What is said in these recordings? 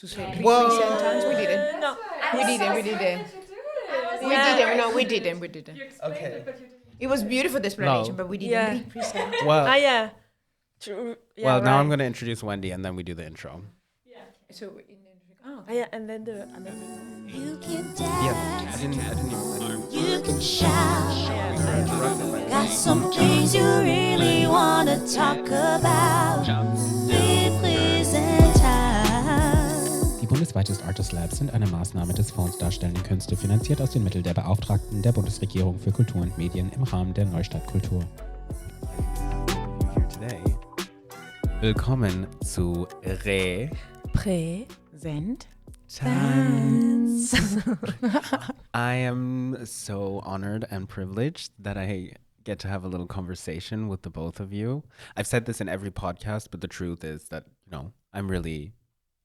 to say three Whoa. sentence. We didn't. No. We didn't. Okay. It was beautiful the explanation, No. but we didn't Yeah. represent. Well, Yeah. True. Yeah, well, now right. I'm going to introduce Wendy, and then we do the intro. So Yeah, and then the You can Yeah, dance, I didn't even. you can shout. Interrupted by Got some things you really wanna talk about. Repräsentant. Die Bundesweiten Artist Labs sind eine Maßnahme des Fonds Darstellende Künste, finanziert aus den Mitteln der Beauftragten der Bundesregierung für Kultur und Medien im Rahmen der NEUSTART Kultur. Here today. Willkommen zu Send. Dance. I am so honored and privileged that I get to have a little conversation with the both of you. I've said this in every podcast, but the truth is that, I'm really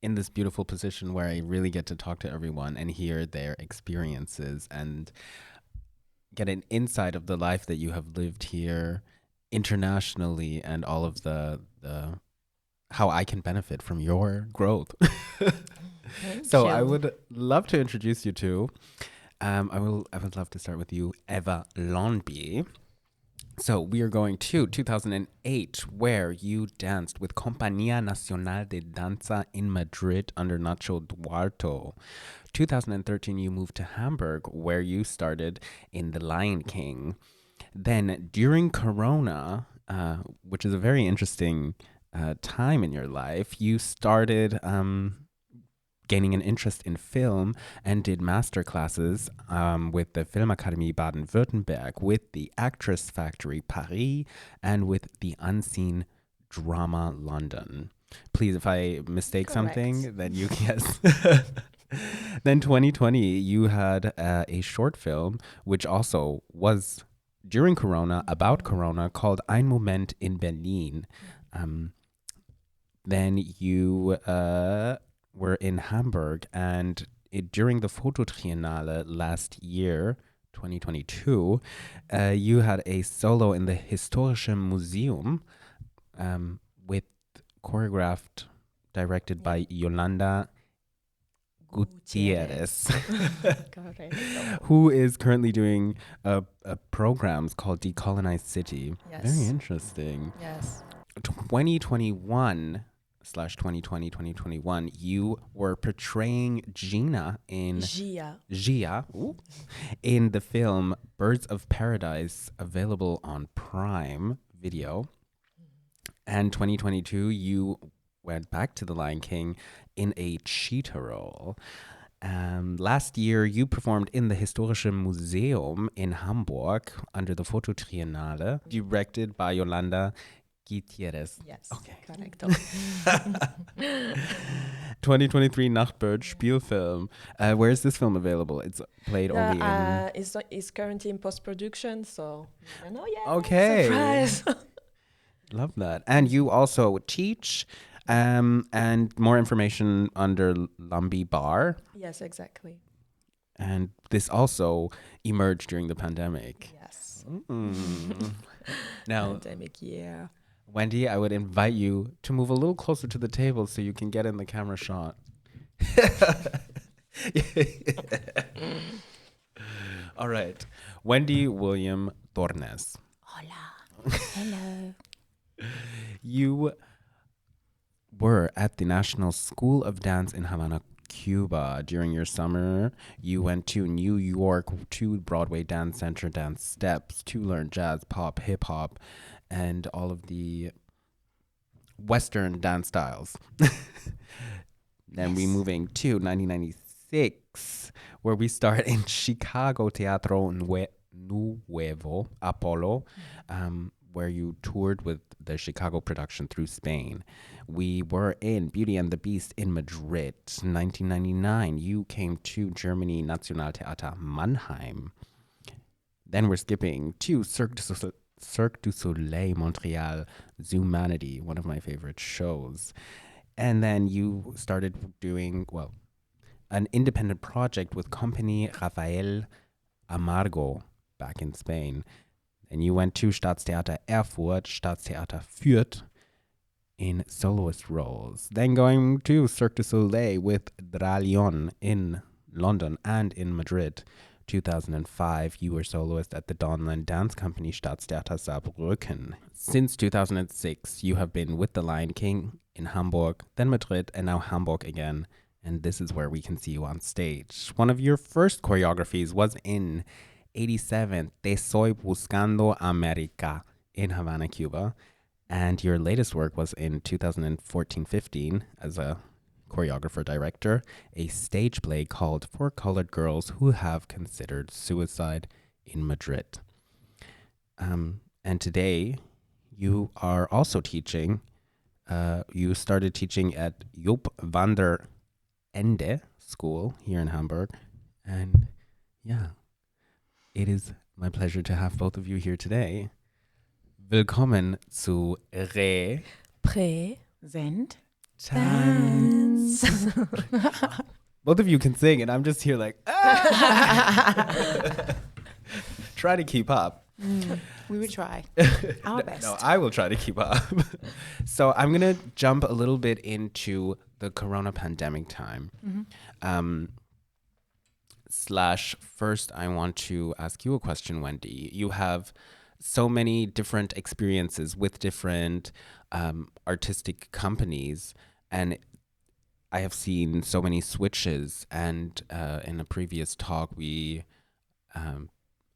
in this beautiful position where I really get to talk to everyone and hear their experiences and get an insight of the life that you have lived here internationally and all of the how I can benefit from your growth. So I would love to introduce you to. I would love to start with you, Eva Lomby. So we are going to 2008, where you danced with Compañía Nacional de Danza in Madrid under Nacho Duarto. 2013, you moved to Hamburg, where you started in the Lion King. Then during Corona, which is a very interesting time in your life, you started gaining an interest in film and did master classes with the Filmakademie Baden-Württemberg, with the Actress Factory Paris, and with the Unseen Drama London. Please, if I mistake something, then you guess. Then 2020, you had a short film, which also was during Corona, about Corona, called Ein Moment in Berlin. Then you were in Hamburg, and during the Fototriennale last year, 2022, you had a solo in the Historische Museum with choreographed, directed by Yolanda Gutierrez, who is currently doing programs called Decolonized City. Yes. Very interesting. Yes. 2020, you were portraying Gina in Gia. In the film Birds of Paradise, available on Prime Video. And 2022, you went back to the Lion King in a cheetah role. Last year, you performed in the Historische Museum in Hamburg under the Fototriennale, directed by Yolanda Gutierrez. Yes. Okay. Correct. 2023 Nachtbird Spielfilm. Where is this film available? It's played only in... It's currently in post-production, so I know yet. Okay. Surprise. Love that. And you also teach, and more information under Lomby Bar. Yes, exactly. And this also emerged during the pandemic. Yes. Now, Pandemic year. Wendy, I would invite you to move a little closer to the table so you can get in the camera shot. All right. Wendy William Tornes. Hola. Hello. You were at the National School of Dance in Havana, Cuba. During your summer, you went to New York to Broadway Dance Center Dance Steps to learn jazz, pop, hip hop, and all of the Western dance styles. Then we moving to 1996, where we start in Chicago Teatro Nuevo Apollo, where you toured with the Chicago production through Spain. We were in Beauty and the Beast in Madrid. 1999, you came to Germany Nationaltheater Mannheim. Then we're skipping to Cirque du Soleil Montreal, Zumanity, one of my favorite shows. And then you started doing, an independent project with company Rafael Amargo back in Spain. And you went to Staatstheater Erfurt, Staatstheater Fürth, in soloist roles. Then going to Cirque du Soleil with Lion in London and in Madrid. 2005, you were soloist at the Dawnland Dance Company Staatstheater Saarbrücken. Since 2006, you have been with the Lion King in Hamburg, then Madrid, and now Hamburg again. And this is where we can see you on stage. One of your first choreographies was in 87, Te Soy Buscando America in Havana, Cuba. And your latest work was in 2014-15 as a choreographer director, a stage play called For Colored Girls Who Have Considered Suicide in Madrid. And today you are also teaching, you started teaching at Joop van der Ende School here in Hamburg. And yeah, it is my pleasure to have both of you here today. Willkommen zu Send. Tanz. Both of you can sing, and I'm just here like, try to keep up. We will try our best. No, I will try to keep up. So I'm going to jump a little bit into the corona pandemic time. First, I want to ask you a question, Wendy. You have so many different experiences with different artistic companies, and I have seen so many switches. And in a previous talk, we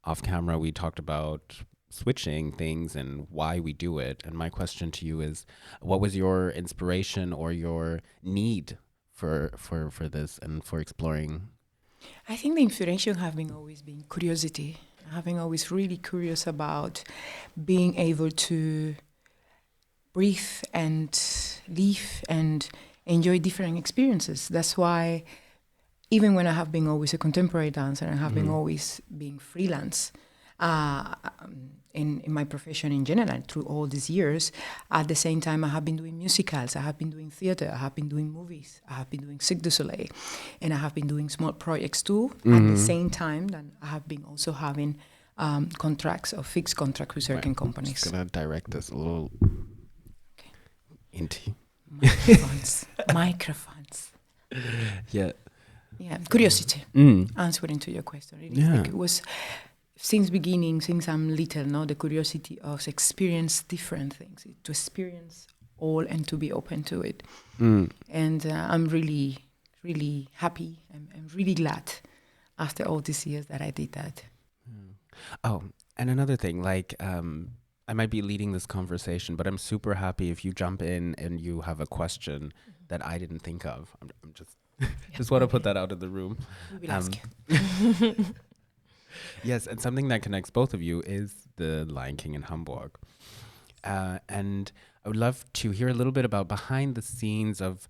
off camera we talked about switching things and why we do it. And my question to you is, what was your inspiration or your need for this and for exploring? I think the inspiration having always been curiosity, having always really curious about being able to breathe and live and enjoy different experiences. That's why even when I have been always a contemporary dancer and I have been always being freelance in my profession in general through all these years, at the same time I have been doing musicals, I have been doing theater, I have been doing movies, I have been doing Cirque du Soleil, and I have been doing small projects too at the same time that I have been also having contracts or fixed contracts with certain companies. I'm just going to direct this a little into Microphones. Yeah. Yeah, curiosity. Answering to your question, really. Yeah. Like it was since beginning, since I'm little, no, the curiosity of experience different things, to experience all and to be open to it. And I'm really, really happy. I'm really glad after all these years that I did that. Oh, and another thing, like, I might be leading this conversation, but I'm super happy if you jump in and you have a question that I didn't think of. I'm just want to put that out of the room. We will ask. Yes, and something that connects both of you is the Lion King in Hamburg. And I would love to hear a little bit about behind the scenes of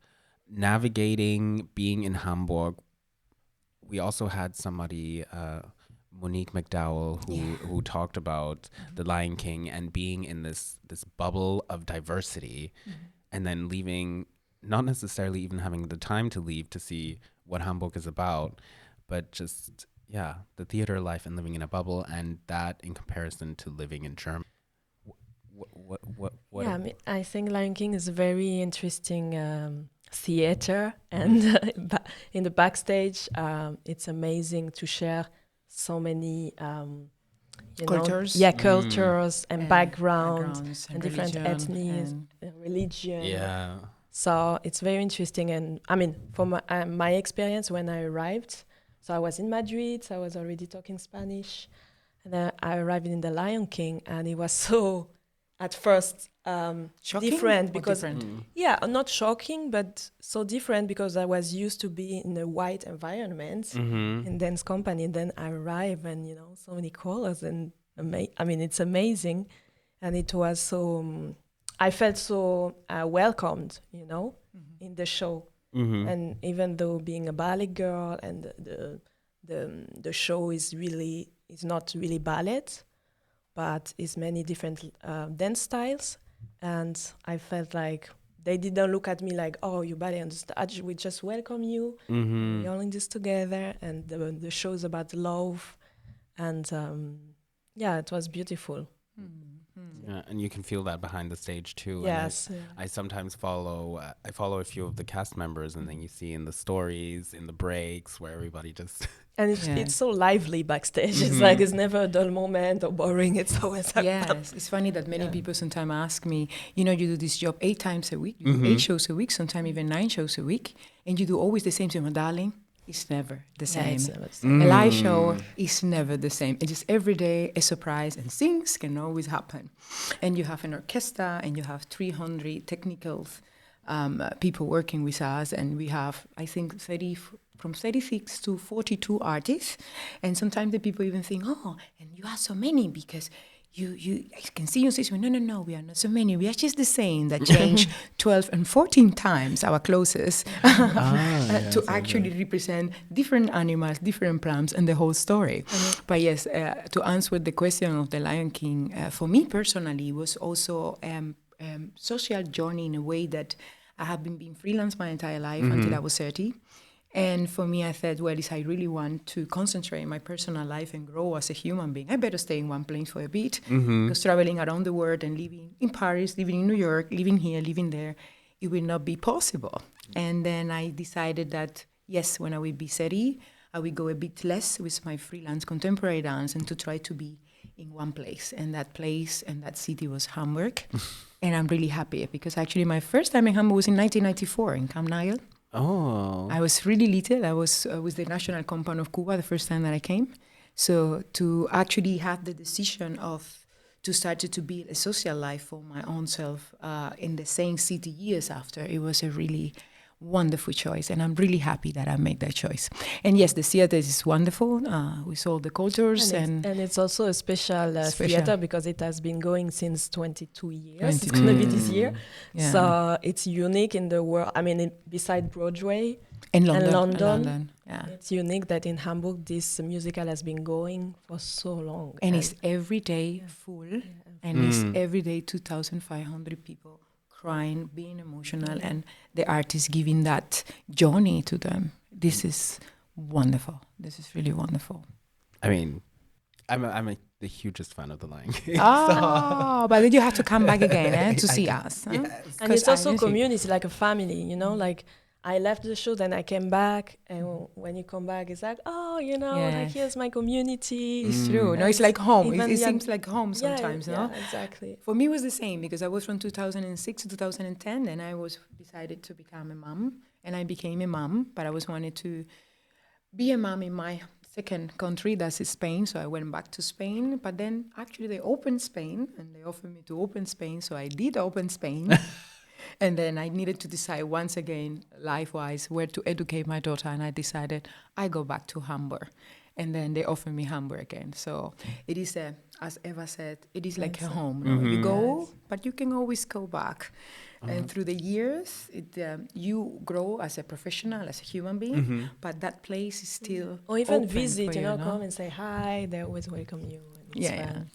navigating being in Hamburg. We also had somebody, Monique McDowell, who talked about the Lion King and being in this bubble of diversity and then leaving, not necessarily even having the time to leave to see what Hamburg is about, but just, the theater life and living in a bubble, and that in comparison to living in Germany. What Yeah, I think Lion King is a very interesting theater, and in the backstage, it's amazing to share so many Cultures. Cultures and backgrounds and different religion ethnies, religion. Yeah. So it's very interesting, and I mean, from my experience when I arrived, so I was in Madrid, so I was already talking Spanish, and then I arrived in the Lion King, and it was so, at first, Shocking different or because different? not shocking, but so different because I was used to be in a white environment in dance company. Then I arrived, and so many colors, and I mean, it's amazing, and it was so. I felt so welcomed, in the show. And even though being a ballet girl and the show is not really ballet, but it's many different dance styles, and I felt like they didn't look at me like, oh, you ballet, we just welcome you, we're all in this together, and the show is about love, and it was beautiful. Yeah, and you can feel that behind the stage too. Yes. And I sometimes follow a few of the cast members, and then you see in the stories, in the breaks, where everybody just And it's so lively backstage. It's like it's never a dull moment or boring. It's always like Yes, it's funny that many people sometimes ask me, you know, you do this job 8 times a week, you do 8 shows a week, sometimes even 9 shows a week, and you do always the same thing. Well, darling, it's never the same. it's never the same. A live show is never the same. It's just every day a surprise, and things can always happen. And you have an orchestra, and you have 300 technical people working with us, and we have, I think, from 36 to 42 artists. And sometimes the people even think, oh, and you are so many because I can see you say, no, we are not so many. We are just the same that change 12 and 14 times our closest to actually represent different animals, different plants, and the whole story. But yes, to answer the question of the Lion King, for me personally, was also social journey in a way that I have been being freelance my entire life until I was 30. And for me, I thought, well, if I really want to concentrate in my personal life and grow as a human being, I better stay in one place for a bit. Because traveling around the world and living in Paris, living in New York, living here, living there, it will not be possible. And then I decided that, yes, when I will be 30, I will go a bit less with my freelance contemporary dance and to try to be in one place. And that place and that city was Hamburg. And I'm really happy because actually my first time in Hamburg was in 1994 in Camp Nile. Oh. I was really little. I was with the National Compound of Cuba the first time that I came. So to actually have the decision to start to build a social life for my own self in the same city years after, it was a really wonderful choice. And I'm really happy that I made that choice. And yes, the theater is wonderful with all the cultures. And it's also a special theater because it has been going since 22 years. It's going to be this year. Yeah. So it's unique in the world. I mean, beside Broadway and London. Yeah. It's unique that in Hamburg, this musical has been going for so long. And it's every day full. Yeah. And it's every day 2,500 people crying, being emotional, and the artist giving that journey to them. This is wonderful. This is really wonderful. I mean, I'm the hugest fan of the Lion King. Oh, but then you have to come back again to see us. Huh? Yes. And it's also community, like a family, you know, like I left the show, then I came back, and when you come back, it's like, oh, you know, like here's my community. It's true. No, it's like home. It seems like home sometimes, no? Yeah, exactly. For me, it was the same because I was from 2006 to 2010, and I was decided to become a mom, and I became a mom, but I was wanted to be a mom in my second country, that's Spain, so I went back to Spain, but then actually they opened Spain, and they offered me to open Spain, so I did open Spain. And then I needed to decide once again, life-wise, where to educate my daughter. And I decided I go back to Hamburg. And then they offered me Hamburg again. So it is, as Eva said, it is like a home. No? You go, but you can always go back. And through the years, you grow as a professional, as a human being. But that place is still or even open visit, you know, come and say hi. They always welcome you. And it's fun.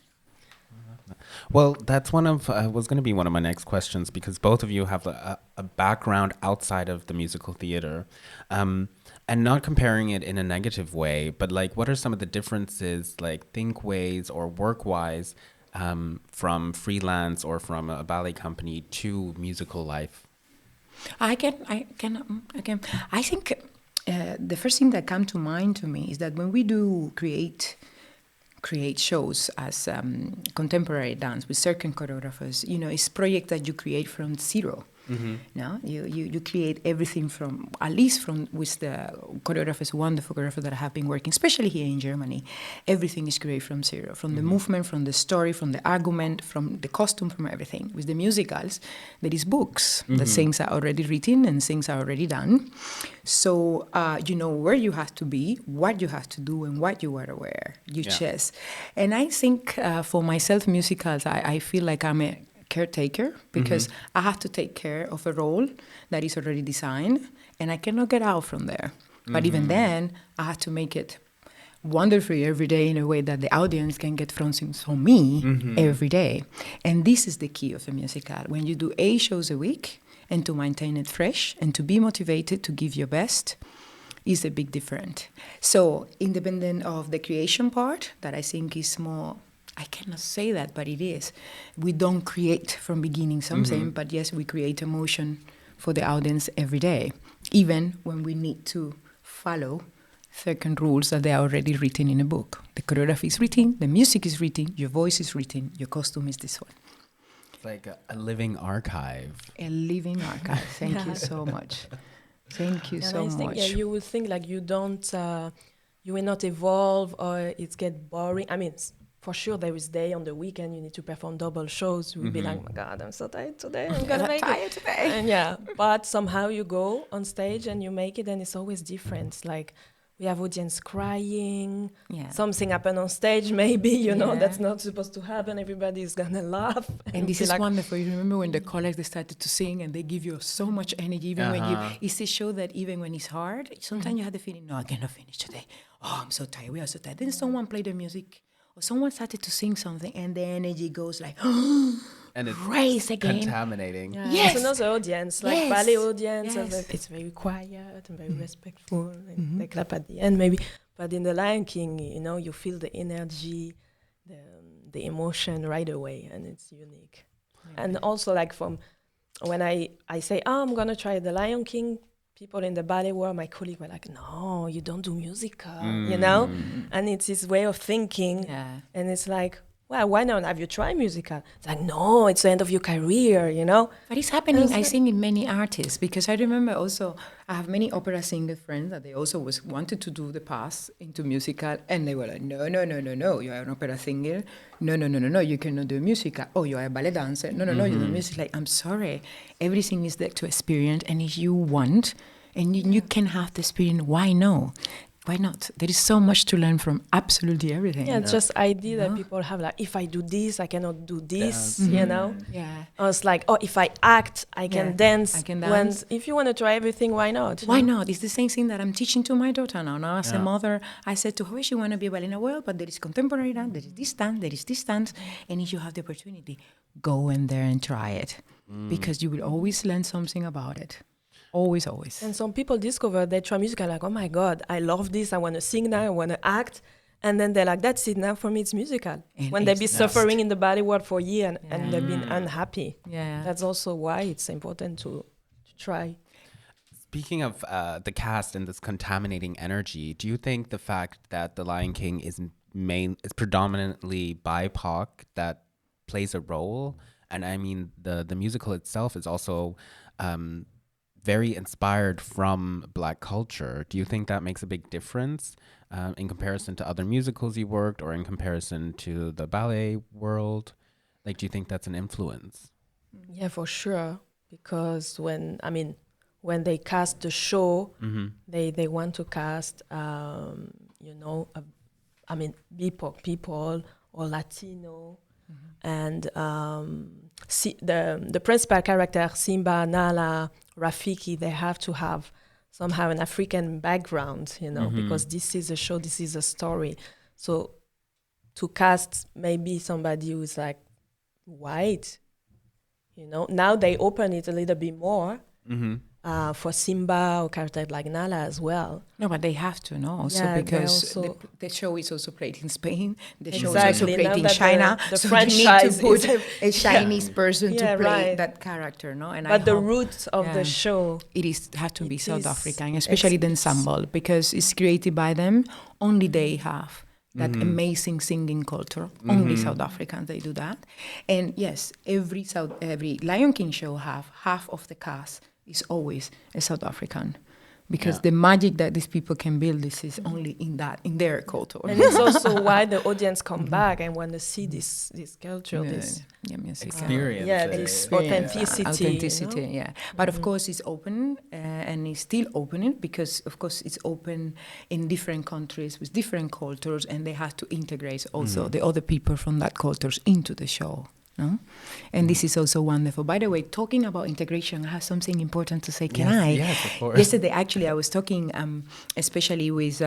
Well, that's was going to be one of my next questions because both of you have a background outside of the musical theater, and not comparing it in a negative way, but like what are some of the differences, like think ways or work wise, from freelance or from a ballet company to musical life? I think the first thing that comes to mind to me is that when we do create shows as contemporary dance with certain choreographers, you know, it's project that you create from zero. No, you create everything from, at least from with the choreographers, wonderful choreographers that have been working, especially here in Germany. Everything is created from zero, from the movement, from the story, from the argument, from the costume, from everything. With the musicals, there is books. The things are already written and things are already done. So you know where you have to be, what you have to do, and what you are aware. You just. And I think for myself, musicals, I feel like I'm a caretaker because I have to take care of a role that is already designed and I cannot get out from there. But even then, I have to make it wonderful every day in a way that the audience can get from me every day. And this is the key of a musical. When you do 8 shows a week and to maintain it fresh and to be motivated to give your best is a big difference. So independent of the creation part that I think is more I cannot say that, but it is. We don't create from beginning something, but yes, we create emotion for the audience every day, even when we need to follow certain rules that they are already written in a book. The choreography is written, the music is written, your voice is written, your costume is this one. It's like a living archive. A living archive. Thank you so much. Thank you so much. You will think like you don't, you will not evolve or it get boring. I mean, for sure, there is day on the weekend you need to perform double shows. You will be like, oh my God, I'm so tired today. I'm gonna make it today. And but somehow you go on stage and you make it, and it's always different. It's like we have audience crying. Yeah. Something happened on stage, maybe you know that's not supposed to happen. Everybody is gonna laugh. And this is like wonderful. You remember when the colleagues they started to sing and they give you so much energy, even when you. It's to show that even when it's hard, sometimes you have the feeling, no, I cannot finish today. Oh, I'm so tired. We are so tired. Then someone played the music. Or someone started to sing something and the energy goes like, and it's raise again. Contaminating. Yeah. Yes. It's another audience, like ballet audience. Yes. It's very quiet and very respectful. And they clap at the end maybe. But in the Lion King, you know, you feel the energy, the emotion right away, and it's unique. Yeah. And also like from when I say, I'm going to try the Lion King, people in the ballet world, my colleague were like, no, you don't do musical, you know? And it's his way of thinking. Yeah. And it's like, well, why not? Have you tried musical? It's like, no, it's the end of your career, you know? But it's happening, I think, in many artists, because I remember also, I have many opera singer friends that they also wanted to do the pass into musical, and they were like, no, you are an opera singer. No, you cannot do musical. Oh, you are a ballet dancer. No, you do music. Like, I'm sorry. Everything is there to experience, and if you want, and you can have the experience, why no? Why not? There is so much to learn from absolutely everything. Yeah, it's just idea that people have, like, if I do this, I cannot do this, you know? Yeah. Or it's like, oh, if I act, I can dance. I can dance. If you want to try everything, why not? Why not? It's the same thing that I'm teaching to my daughter now. Now, as a mother, I said to her, she want to be a ballerina. Well, but there is contemporary dance, there is this dance. And if you have the opportunity, go in there and try it. Because you will always learn something about it. Always. And some people discover they try music and like, oh my God, I love this. I want to sing now. I want to act. And then they're like, that's it. Now for me, it's musical. And when they've been suffering in the ballet world for years and they've been unhappy. Yeah. That's also why it's important to try. Speaking of the cast and this contaminating energy, do you think the fact that The Lion King is predominantly BIPOC that plays a role? And I mean, the musical itself is also very inspired from Black culture. Do you think that makes a big difference in comparison to other musicals you worked or in comparison to the ballet world? Like, do you think that's an influence? Yeah, for sure. Because when they cast the show, they want to cast, BIPOC people or Latino. And the principal character, Simba, Nala, Rafiki, they have to have somehow an African background, you know, because this is a show, this is a story. So to cast maybe somebody who's like white, you know, now they open it a little bit more for Simba or characters like Nala as well. No, but they have to know also because the show is also played in Spain. The show is also played in China. The so franchise you need to put a Chinese person to play that character, no? And but the roots of the show, have to be South African, especially the ensemble, because it's created by them. Only they have that amazing singing culture. Only South Africans, they do that. And yes, every Lion King show half of the cast is always a South African, because the magic that these people can build, this is only in their culture. And it's also why the audience come back and want to see this culture, this experience, authenticity. You know? But of course, it's open and it's still opening because, of course, it's open in different countries with different cultures, and they have to integrate also the other people from that cultures into the show. No? And this is also wonderful. By the way, talking about integration, I have something important to say. Can I? Yes, of course. Yesterday, actually, I was talking especially with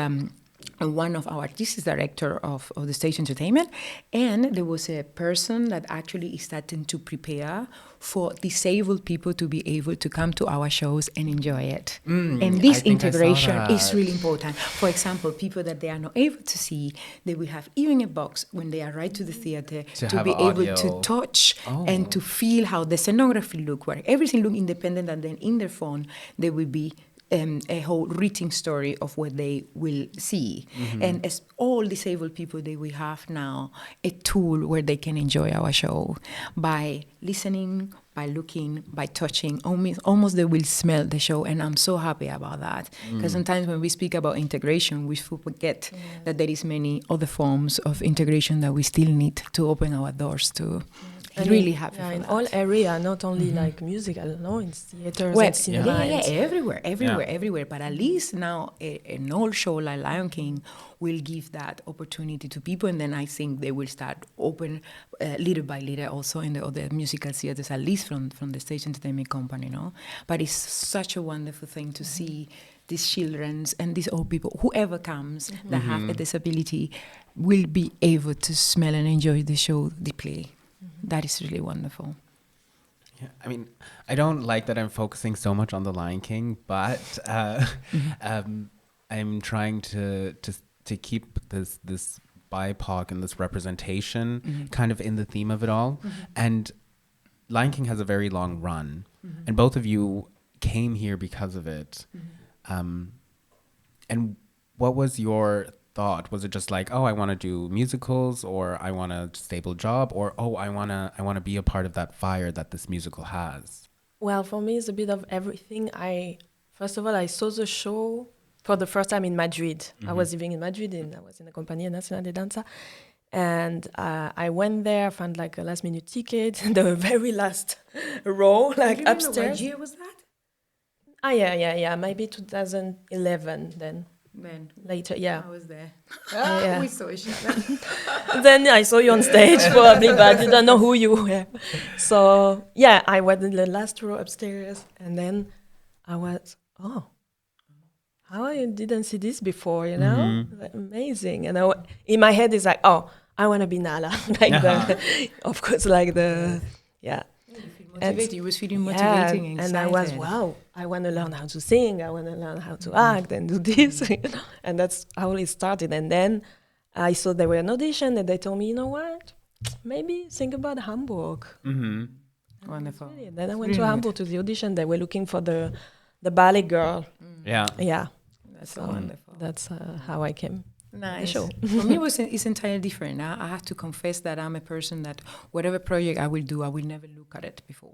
one of our artistic director of the stage entertainment, and there was a person that actually is starting to prepare for disabled people to be able to come to our shows and enjoy it. And this integration is really important. For example, people that they are not able to see, they will have even a box when they arrive to the theater to be able to touch and to feel how the scenography look, where everything look independent, and then in their phone there will be a whole written story of what they will see. And as all disabled people, they will have now a tool where they can enjoy our show by listening, by looking, by touching. Almost they will smell the show, and I'm so happy about that. Because sometimes when we speak about integration, we forget that there is many other forms of integration that we still need to open our doors to. Really happy for in that. all area, not only like musical, no, in theaters and cinema. Everywhere. But at least now an old show like Lion King will give that opportunity to people, and then I think they will start open little by little also in the other musical theaters, at least from the stage entertainment company, no? But it's such a wonderful thing to see these children and these old people, whoever comes that have a disability, will be able to smell and enjoy the show they play. That is really wonderful. Yeah, I mean, I don't like that I'm focusing so much on the Lion King, but I'm trying to keep this BIPOC and this representation kind of in the theme of it all. And Lion King has a very long run, and both of you came here because of it. And what was your thought? Was it just like, oh, I want to do musicals, or I want a stable job, or oh, I want to be a part of that fire that this musical has? Well, for me, it's a bit of everything. First of all, I saw the show for the first time in Madrid. I was living in Madrid, and I was in the Compañía Nacional de Danza. And I went there, found like a last-minute ticket, the very last row, like upstairs. What year was that? Yeah. Maybe 2011 then. Later, yeah. I was there. Yeah. We saw each other. Then I saw you on stage probably, but I didn't know who you were. So yeah, I was in the last row upstairs, and then I was, oh, how I didn't see this before, you know? Like, amazing. And in my head it's like, oh, I want to be Nala, of course, yeah. Motivated. You was feeling motivating and excited. And I was, wow, I want to learn how to sing, I want to learn how to act and do this. And that's how it started. And then I saw there were an audition, and they told me, you know what, maybe think about Hamburg. Wonderful. And then I went to Hamburg to the audition. They were looking for the ballet girl. Yeah. That's so wonderful. That's how I came. Nice. Show. For me, it's entirely different. I have to confess that I'm a person that whatever project I will do, I will never look at it before.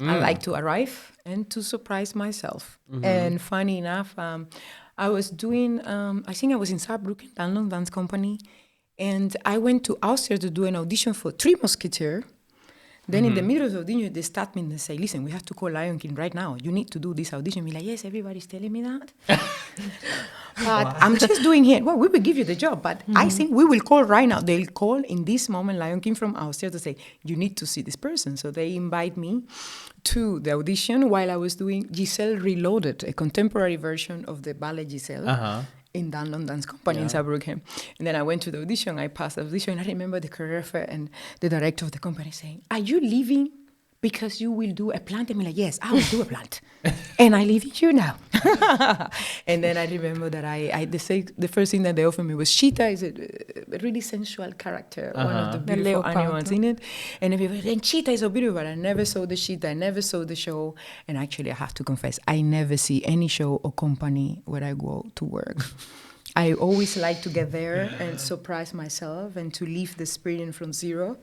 I like to arrive and to surprise myself. And funny enough, I was doing, I think I was in Saarbrücken, London Dance Company, and I went to Austria to do an audition for Three Musketeers. Then in the middle of the audition, they start me and they say, listen, we have to call Lion King right now. You need to do this audition. I'm like, yes, everybody's telling me that. But I'm just doing it. Well, we will give you the job, but I think we will call right now. They'll call in this moment Lion King from Austria to say, you need to see this person. So they invite me to the audition while I was doing Giselle Reloaded, a contemporary version of the ballet Giselle. In the London Dance Company in Saarbrücken. And then I went to the audition, I passed the audition, and I remember the choreographer and the director of the company saying, are you leaving because you will do a plant? And I'm like, yes, I will do a plant. And I leave you now. And then I remember that the first thing that they offered me was Cheetah is a really sensual character, one of the beautiful animals in it. And everybody said, Cheetah is so beautiful. I never saw the Cheetah, I never saw the show. And actually, I have to confess, I never see any show or company where I go to work. I always like to get there and surprise myself and to leave the experience from zero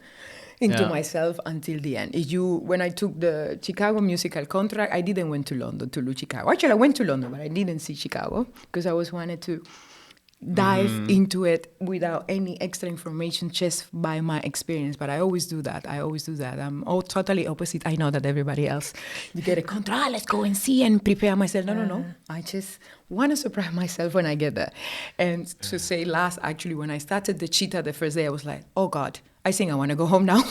into myself until the end. When I took the Chicago musical contract, I didn't went to London to do Chicago. Actually, I went to London, but I didn't see Chicago because I wanted to dive into it without any extra information, just by my experience. But I always do that. I'm all totally opposite. I know that everybody else, you get a contract, let's go and see and prepare myself. No. I just want to surprise myself when I get there. And to say last, actually, when I started the Cheetah the first day, I was like, oh God, I think I want to go home now.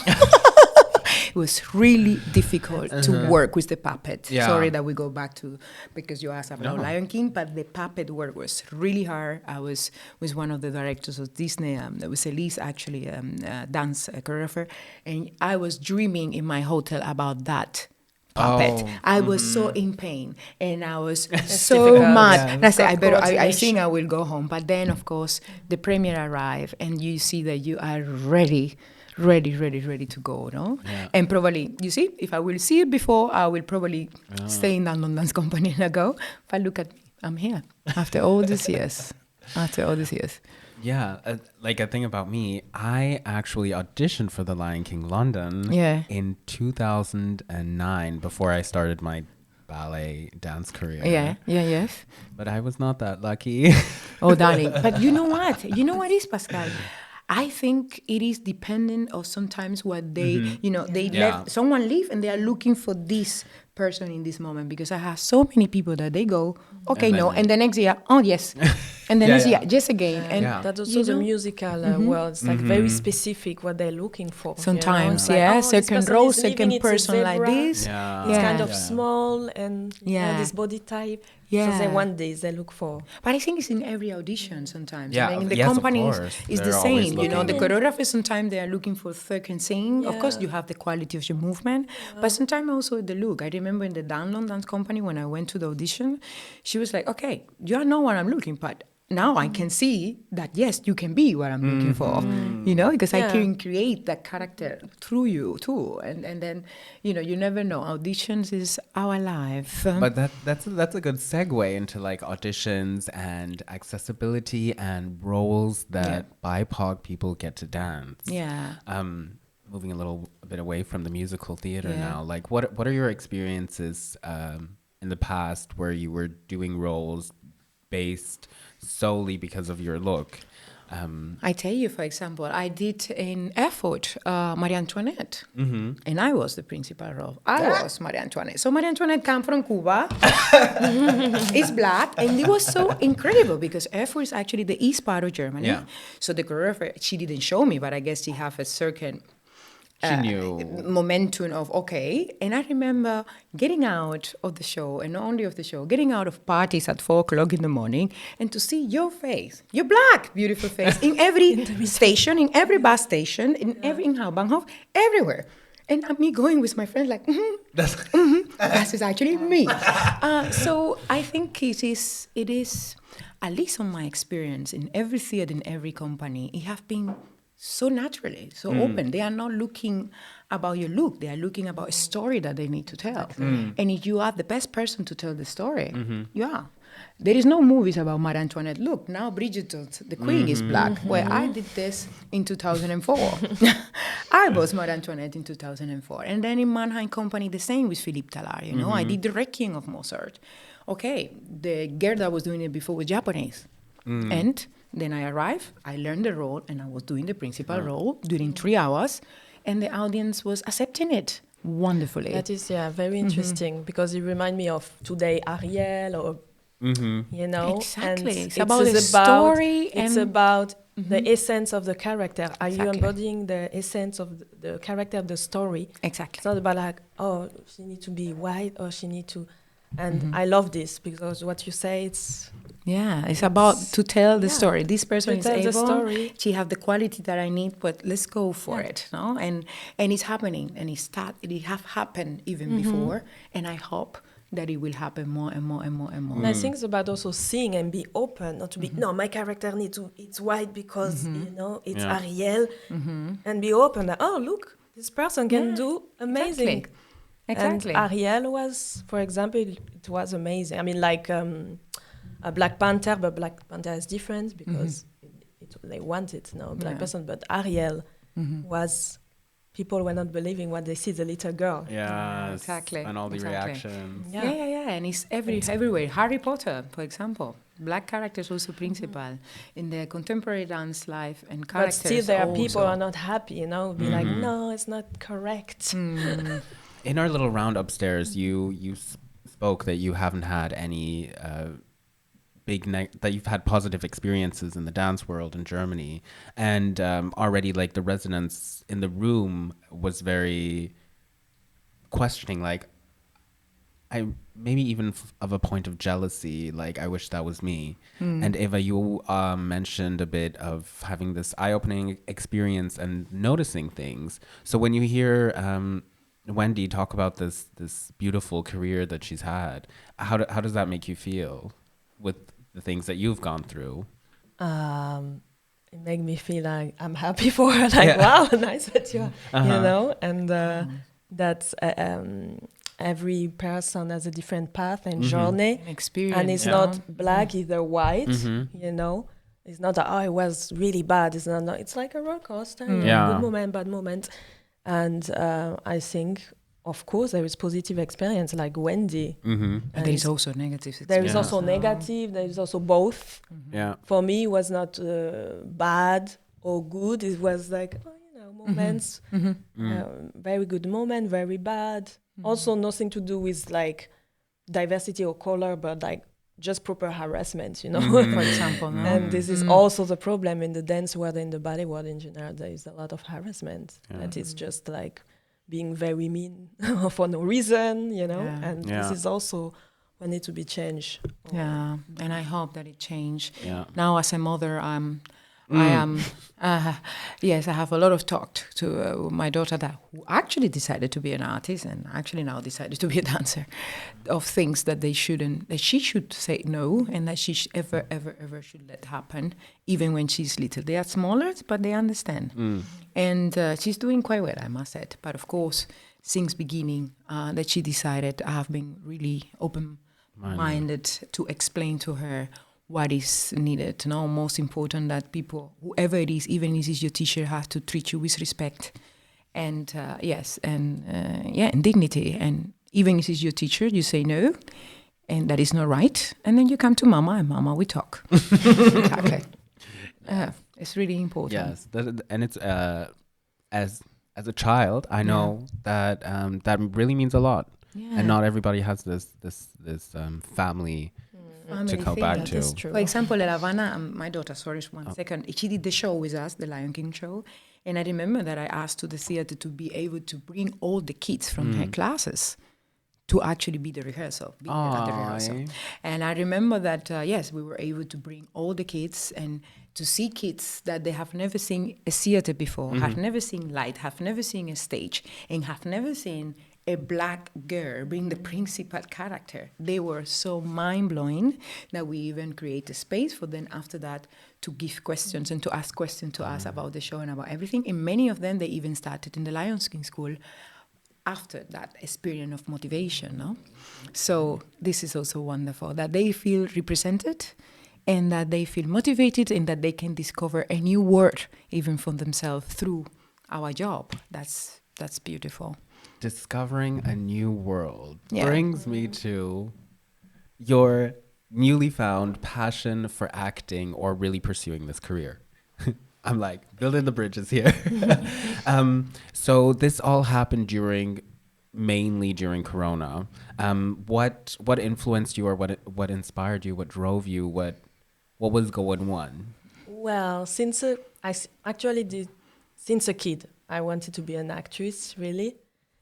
It was really difficult to work with the puppet. Yeah. Sorry that we go back to, because you asked about No. Lion King, but the puppet work was really hard. I was with one of the directors of Disney, that was Elise, actually, dance choreographer, and I was dreaming in my hotel about that puppet. Oh, I was so in pain, and I was so difficult. mad. Yeah. And I said, I better, I Coordination. think I will go home. But then, of course, the premiere arrived, and you see that you are ready to go, no? Yeah. And probably, you see, if I will see it before, I will probably stay in that London Dance Company and I go. But look at me, I'm here after all these years. Yeah, like a thing about me, I actually auditioned for the Lion King London in 2009 before I started my ballet dance career. Yes. But I was not that lucky. Oh, darling. But you know what? You know what is, Pascal? I think it is dependent of sometimes what they, they let someone leave and they are looking for this person in this moment, because I have so many people that they go, okay, And no, then- and the next year, oh, yes. And the next year, just again. And Yeah. That's also you the know, musical world. It's like very specific what they're looking for. sometimes, It's like, this person row, is leaving, second it's a person like zebra. this. Yeah. It's kind Yeah. of small and this body type. So Yeah. they want this, they look for. But I think it's in every audition sometimes. Yeah, And in the yes, of companies, course. it's They're the always same. You know, the looking. choreographers sometimes they are looking for third and sing. Of course, Yeah. you have the quality of your movement, but sometimes also the look. I remember in the Download Dance Company when I went to the audition, she was like, "Okay, you are not what I'm looking, but now I can see that yes, you can be what I'm looking for." You know, because I Yeah. can create that character through you too. And then, you never know. Auditions is our life. But that's a good segue into like auditions and accessibility and roles that BIPOC people get to dance. Yeah. Moving a little bit away from the musical theater Yeah. now, like what are your experiences in the past where you were doing roles based solely because of your look? I tell you, for example, I did in Erfurt, Marie Antoinette, and I was the principal role. I was Marie Antoinette. So Marie Antoinette came from Cuba, is black, and it was so incredible because Erfurt is actually the east part of Germany. Yeah. So the choreographer, she didn't show me, but I guess she have a certain She knew. momentum of okay. And I remember getting out of the show, and not only of the show, getting out of parties at 4:00 in the morning, and to see your face, your black, beautiful face, in every station, in every bus station, in Hauptbahnhof, everywhere. And me going with my friends like, that is actually me. So I think it is, at least on my experience, in every theater, in every company, it have been so naturally, so open. They are not looking about your look. They are looking about a story that they need to tell. And if you are the best person to tell the story, you are. There is no movies about Marie Antoinette. Look, now Bridget, the queen, is black. Well, I did this in 2004. I was Marie Antoinette in 2004. And then in Mannheim Company, the same with Philippe Tallard, I did the Requiem of Mozart. Okay, the girl that was doing it before was Japanese. And then I arrived, I learned the role, and I was doing the principal role during 3 hours, and the audience was accepting it wonderfully. That is, very interesting because it reminds me of today Ariel or, Exactly. And It's about the story It's and- about the essence of the character. Are you Exactly. embodying the essence of the character of the story? Exactly. It's not about like, oh, she need to be white or she need to... And I love this because what you say, it's... Yeah, it's about to tell the story. This person To is tell the able. story. She have the quality that I need, but let's go for it, no? And it's happening, and it have happened even before, and I hope that it will happen more and more and more and more. And I think it's about also seeing and be open, not to be, no, my character needs to, it's white because, it's Yeah. Ariel, and be open that, oh, look, this person can do amazing. Exactly. And Ariel was, for example, it was amazing. I mean, like a Black Panther, but Black Panther is different because they want it, black person. But Ariel was, people were not believing what they see, the little girl. Yeah, exactly, and all the exactly. reactions. Yeah. And it's everywhere. Harry Potter, for example. Black characters also principal in the contemporary dance life and But characters still, there are people who also. are not happy, be like, no, it's not correct. In our little round upstairs, you spoke that you haven't had any that you've had positive experiences in the dance world in Germany, and already like the resonance in the room was very questioning, like, I maybe even of a point of jealousy, like I wish that was me. And Eva, you mentioned a bit of having this eye-opening experience and noticing things. So when you hear Wendy talk about this beautiful career that she's had, how does that make you feel with the things that you've gone through? It made me feel like I'm happy for her. Like, wow, nice that you are, you know, and that's every person has a different path and journey, experience, and it's not black either white. You know, it's not that it was really bad. It's not. It's like a roller coaster. Good moment, bad moment, and I think, of course, there is positive experience like Wendy. But there is also negative experience. There is also negative. There is also both. For me, it was not bad or good. It was like, moments, very good moment, very bad. Also nothing to do with like diversity or color, but like just proper harassment, you know, for example. And this is also the problem in the dance world and the ballet world in general. There is a lot of harassment that is just like being very mean for no reason, you know, and this is also what needs to be changed. And I hope that it change. Now as a mother, I am, yes, I have a lot of talk to my daughter who actually decided to be an artist and actually now decided to be a dancer, of things that she should say no, and that she ever should let happen, even when she's little. They are smaller, but they understand. And she's doing quite well, I must say. But of course, since beginning, that she decided, I have been really open-minded to explain to her what is needed. Now, most important that people, whoever it is, even if it's your teacher, has to treat you with respect and and dignity. And even if it's your teacher, you say no, and that is not right. And then you come to Mama, and Mama, we talk. Exactly. It's really important. Yes, and it's as a child, I know that that really means a lot. And not everybody has this family to go back to. For example, in Havana, my daughter, sorry, one second, she did the show with us, the Lion King show, and I remember that I asked to the theater to be able to bring all the kids from her classes to actually be the rehearsal, at the rehearsal. And I remember that, yes, we were able to bring all the kids and to see kids that they have never seen a theater before, have never seen light, have never seen a stage, and have never seen a black girl being the principal character. They were so mind-blowing that we even create a space for them after that to give questions and to ask questions to us about the show and about everything. And many of them, they even started in the Lion King School after that experience of motivation. No? So this is also wonderful, that they feel represented and that they feel motivated and that they can discover a new world even for themselves through our job. That's beautiful. Discovering a new world brings me to your newly found passion for acting or really pursuing this career. I'm like building the bridges here. So this all happened mainly during Corona. What influenced you, or what inspired you? What drove you? What was going on? Well, since a kid, I wanted to be an actress, really.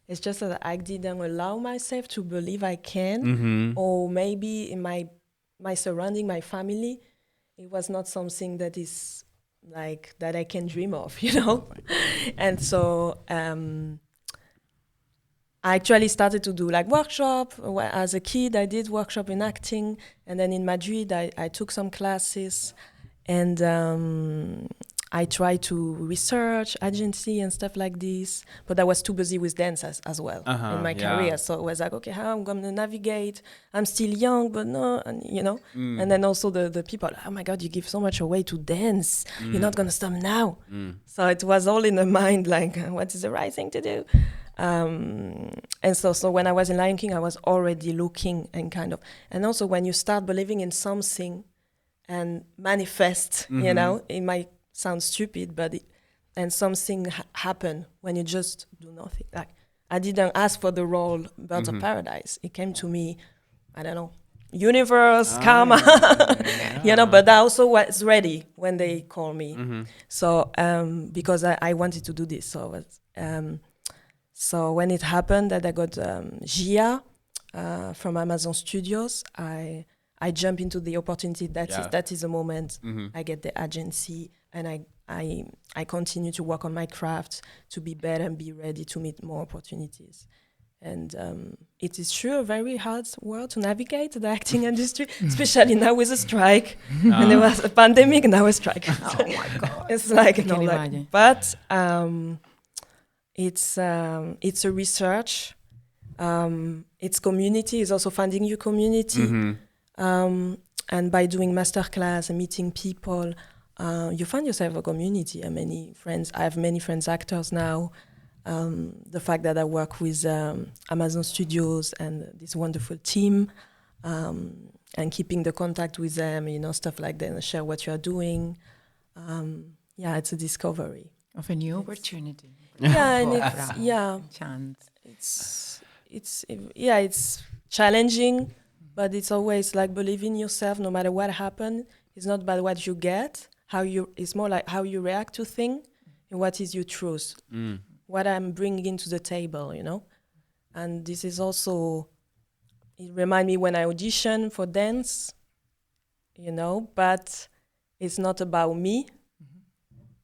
It's just that I didn't allow myself to believe I can, or maybe in my surrounding, my family, it was not something that is like that I can dream of, you know. And so I actually started to do like workshop. As a kid, I did workshop in acting, and then in Madrid, I took some classes, and I tried to research agency and stuff like this, but I was too busy with dance as well in my career. So it was like, okay, how I'm going to navigate? I'm still young, but no, and, you know. And then also the people, oh my God, you give so much away to dance. You're not going to stop now. So it was all in the mind, like, what is the right thing to do? And so when I was in Lion King, I was already looking and also when you start believing in something and manifest, you know, it might sound stupid, but something happened when you just do nothing. Like, I didn't ask for the role Birds of Paradise. It came to me, I don't know, universe, karma, you know, but I also was ready when they called me. So, because I wanted to do this. So So when it happened that I got Gia from Amazon Studios, I jump into the opportunity. That is the moment I get the agency, and I continue to work on my craft to be better and be ready to meet more opportunities. And it is sure a very hard world to navigate the acting industry, especially now with a strike. And there was a pandemic, now a strike. Oh my God. It's like, I can imagine. But it's a research. It's community. It's also finding your community. And by doing masterclass and meeting people, you find yourself a community. I have many friends actors now. The fact that I work with Amazon Studios and this wonderful team, and keeping the contact with them, stuff like that, and share what you are doing. It's a discovery Of a new opportunity. Yeah, and Chance. It's challenging, but it's always like believe in yourself. No matter what happens, it's not about what you get. It's more like how you react to things, and what is your truth. What I'm bringing to the table, And this is also, it reminds me when I audition for dance, but it's not about me.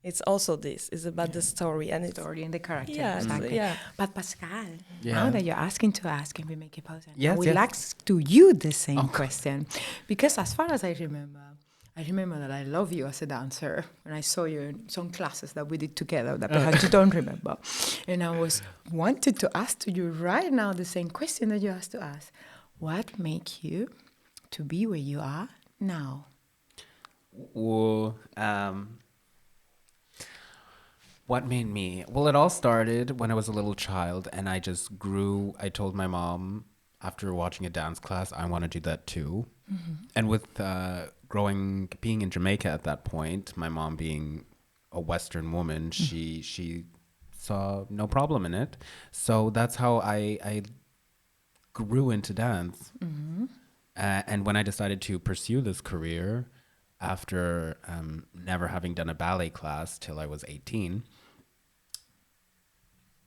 It's also this. It's about the story and The story and the character. Yeah, Exactly. yeah. But Pascal, now that you're asking to ask, can we make a pause? Yes, I will ask to you the same question. Because as far as I remember that I love you as a dancer. And I saw you in some classes that we did together that perhaps you don't remember. And I wanted to ask to you right now the same question that you asked to us. What make you to be where you are now? Well, what made me? Well, it all started when I was a little child, and I just grew. I told my mom after watching a dance class, I want to do that too. And with being in Jamaica at that point, my mom being a Western woman, she saw no problem in it. So that's how I grew into dance. And when I decided to pursue this career, after never having done a ballet class till I was 18,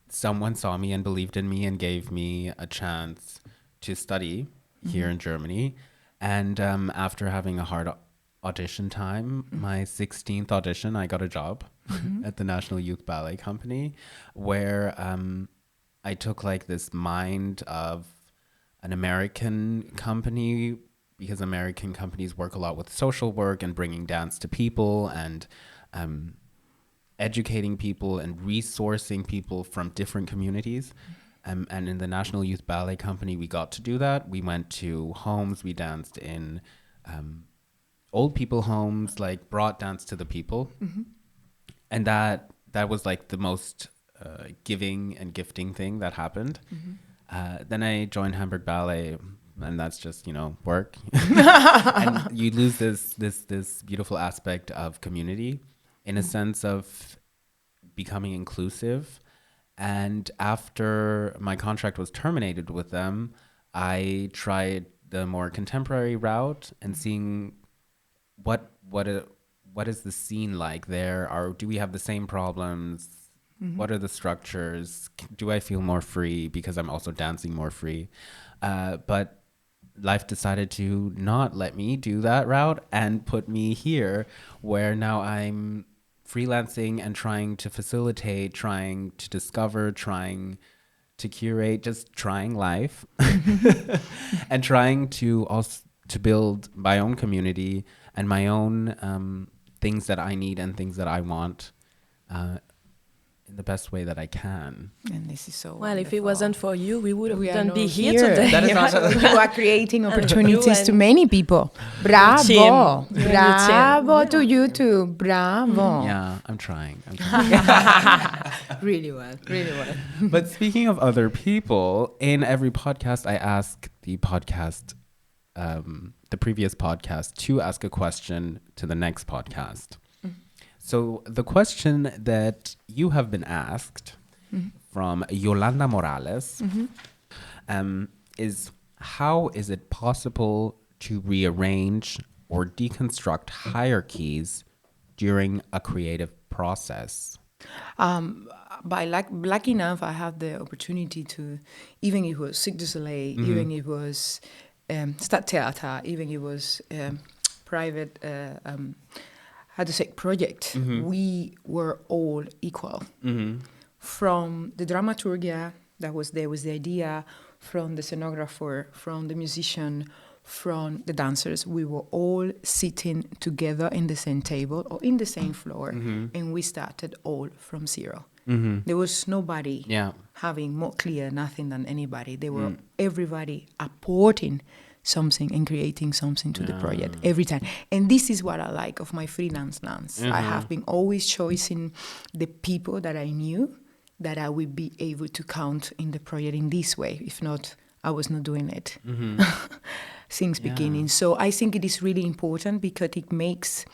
someone saw me and believed in me and gave me a chance to study here in Germany. And after having a hard audition time, my 16th audition, I got a job at the National Youth Ballet Company, where I took like this mind of an American company, because American companies work a lot with social work and bringing dance to people and educating people and resourcing people from different communities. And in the National Youth Ballet Company, we got to do that. We went to homes, we danced in old people homes, like brought dance to the people. And that was like the most giving and gifting thing that happened. Then I joined Hamburg Ballet, and that's just, work. And you lose this beautiful aspect of community in a sense of becoming inclusive. And after my contract was terminated with them, I tried the more contemporary route and seeing what is the scene like there? Do we have the same problems? What are the structures? Do I feel more free because I'm also dancing more free? But life decided to not let me do that route and put me here, where now I'm freelancing and trying to facilitate, trying to discover, trying to curate, just trying life and trying to also to build my own community and my own things that I need and things that I want in the best way that I can. And this is so well. wonderful. If it wasn't for you, we wouldn't not be here today. That is also you are creating opportunities to many people. Bravo. Bravo to you too. Bravo. Yeah, I'm trying. Really well. Really well. But speaking of other people, in every podcast, I ask the previous podcast to ask a question to the next podcast. So the question that you have been asked from Yolanda Morales is, how is it possible to rearrange or deconstruct hierarchies during a creative process? lucky enough, I had the opportunity to, even it was Cirque du Soleil, even it was Stadttheater, even it was private, project. We were all equal. From the dramaturgia that was there with the idea, from the scenographer, from the musician, from the dancers, we were all sitting together in the same table or in the same floor, and we started all from zero. There was nobody having more clear nothing than anybody. They were everybody apporting something and creating something to the project every time. And this is what I like of my freelance dance. I have been always choosing the people that I knew that I would be able to count in the project in this way. If not, I was not doing it since beginning. So I think it is really important because it makes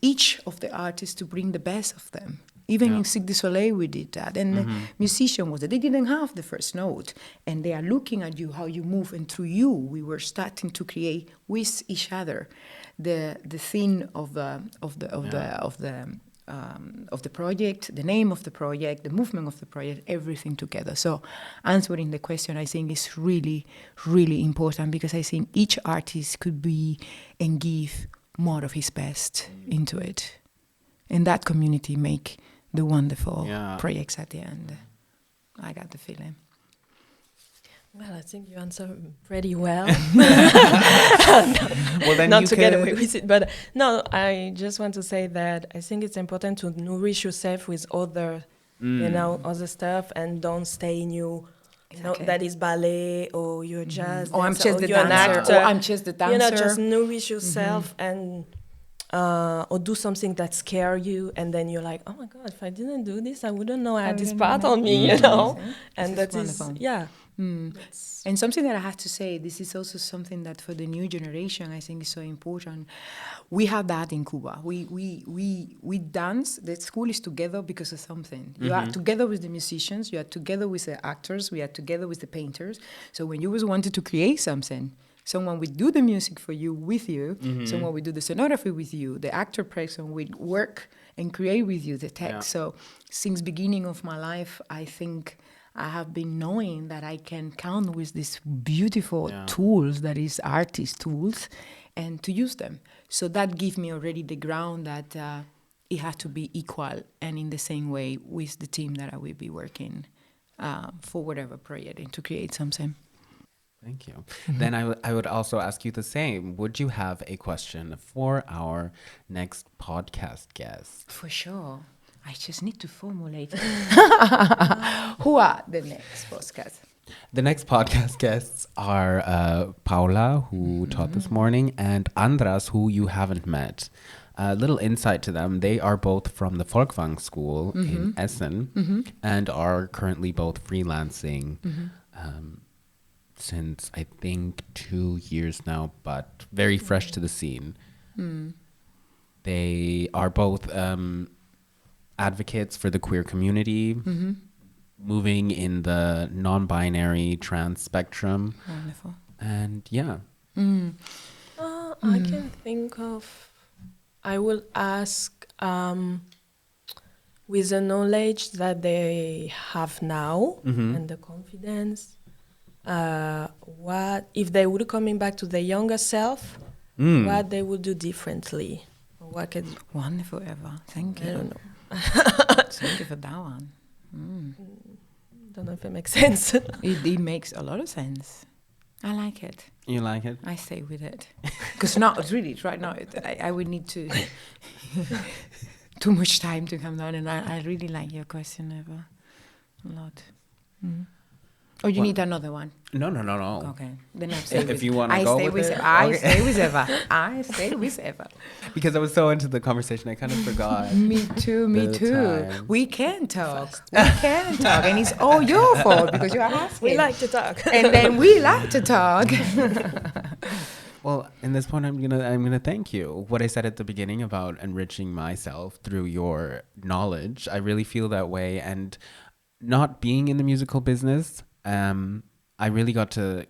each of the artists to bring the best of them. Even in Cirque du Soleil, we did that. And the musician was that they didn't have the first note. And they are looking at you, how you move. And through you, we were starting to create with each other the theme of the project, the name of the project, the movement of the project, everything together. So answering the question, I think, is really, really important because I think each artist could be and give more of his best into it. And that community make the wonderful projects at the end. I got the feeling. Well, I think you answered pretty well. Well, then Not to get away with it, but no, I just want to say that I think it's important to nourish yourself with other, other stuff, and don't stay in you. That is ballet or you're jazz. Or I'm dancer, just the you're an dancer. actor. Or I'm just the dancer. Just nourish yourself and or do something that scare you, and then you're like, oh my God, if I didn't do this, I wouldn't know I had this part on me, And that is wonderful. And something that I have to say, this is also something that for the new generation I think is so important. We have that in Cuba. We dance. The school is together because of something. You are together with the musicians. You are together with the actors. We are together with the painters. So when you was wanted to create something, someone would do the music for you, with you. Someone would do the sonography with you. The actor person would work and create with you the text. So since beginning of my life, I think I have been knowing that I can count with these beautiful tools, that is artist tools, and to use them. So that gives me already the ground that it has to be equal and in the same way with the team that I will be working for whatever project and to create something. Thank you. Then I would also ask you the same. Would you have a question for our next podcast guest? For sure. I just need to formulate. Who are the next podcast? The next podcast guests are Paula, who taught this morning, and Andras, who you haven't met. A little insight to them. They are both from the Folkwang School in Essen and are currently both freelancing since, I think, 2 years now, but very fresh to the scene. They are both advocates for the queer community, moving in the non-binary trans spectrum. Wonderful. And I can think of, I will ask, with the knowledge that they have now and the confidence, what if they would coming back to their younger self, what they would do differently. What could Wonderful, Eva. Thank you. I don't know. Thank you for that one. Don't know if it makes sense. It makes a lot of sense. I like it. you like it? I stay with it. Because now, really, right now, I would need to too much time to come down. And I really like your question, Eva. A lot. Oh, you need another one? No. Okay. Then I'll stay with If you want to go with it. I stay with Eva. I stay with Eva. Because I was so into the conversation, I kind of forgot. Me too. time. We can talk. And it's all your fault because you are asking. We like to talk. And then we like to talk. Well, in this point, I'm gonna thank you. What I said at the beginning about enriching myself through your knowledge, I really feel that way. And not being in the musical business, I really got to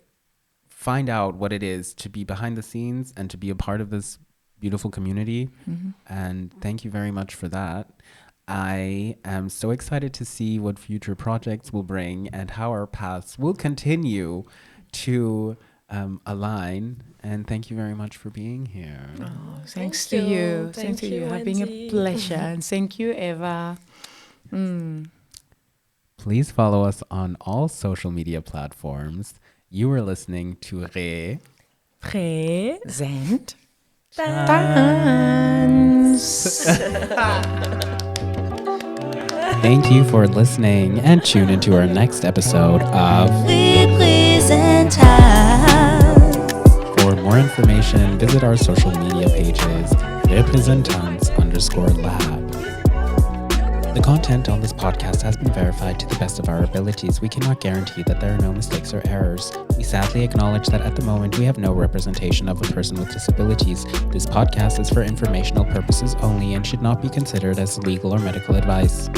find out what it is to be behind the scenes and to be a part of this beautiful community. And thank you very much for that. I am so excited to see what future projects will bring and how our paths will continue to align. And thank you very much for being here. Oh, thanks Thank to you. you. Thank Thanks to you, you. Having a Wendy. pleasure. And thank you, Eva. Please follow us on all social media platforms. You are listening to Present. Thank you for listening and tune into our next episode of Representant. For more information, visit our social media pages, Representants_Lab. The content on this podcast has been verified to the best of our abilities. We cannot guarantee that there are no mistakes or errors. We sadly acknowledge that at the moment we have no representation of a person with disabilities. This podcast is for informational purposes only and should not be considered as legal or medical advice.